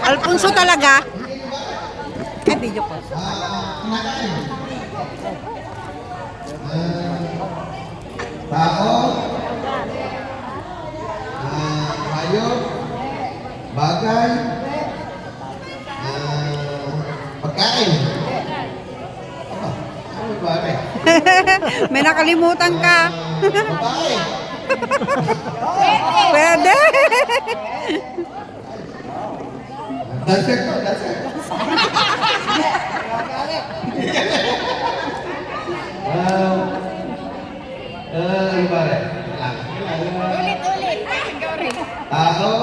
Alfonso talaga. Video ko. Tao, hayop, bagay, pagkain. Ano bagay? May nakalimutan ka. Babae. Pwede. Dancer ko, dancer. Ano ba rin? Ulit. Tao,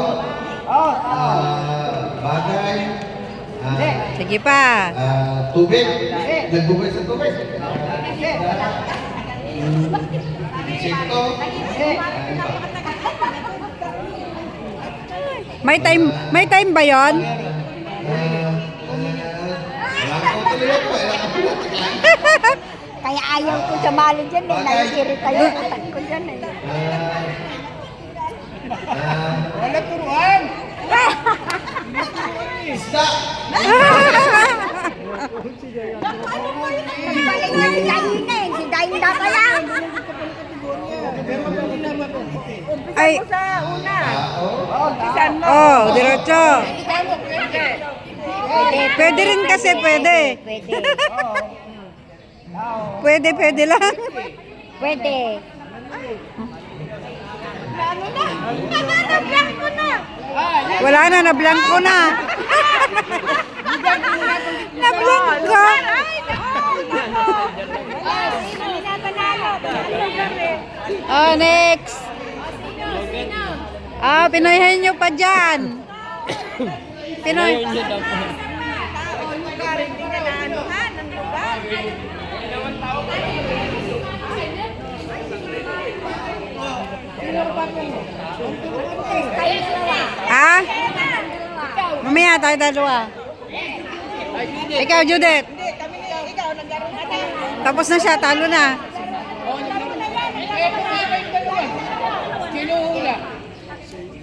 bagay, Sige pa. tubig, nagbubay sa tubig. Insekto. May time ba 'yon? Kaya ayaw ko sumali dyan eh. Naiirita yung utak ko dyan eh. Wala turuan! Isda! Balik na si Daina eh. Si Daina pala. Ay. Sa una. Oh, diretso. Pwede rin kasi, pwede. Pwede lang. Pwede. Ano na? Nablanko na. Wala na, nablangko na. Nablangko. Oh, next. Pinoyhan nyo pa dyan. Pinoy. Ah? Mamaya tayo dalawa. Ikaw, Judith. Tapos na siya, talo na. Sino hula?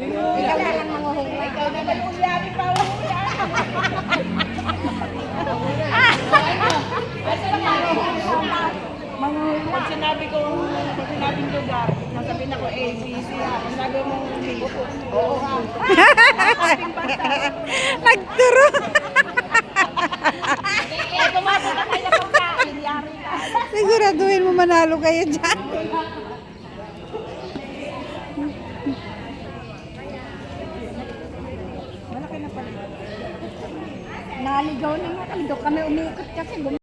Ikaw na lang manguhula. Ikaw na lang hula. Pag sinabing lugar, nasabihin ako ABC ha. Pag sabi mo oo ha. Nagturo. Tumapos na kayo ng pagkain. Yari ka. Siguraduhin mo manalo kayo dyan. Naligaw na nga kami. Doon kami umikot kasi.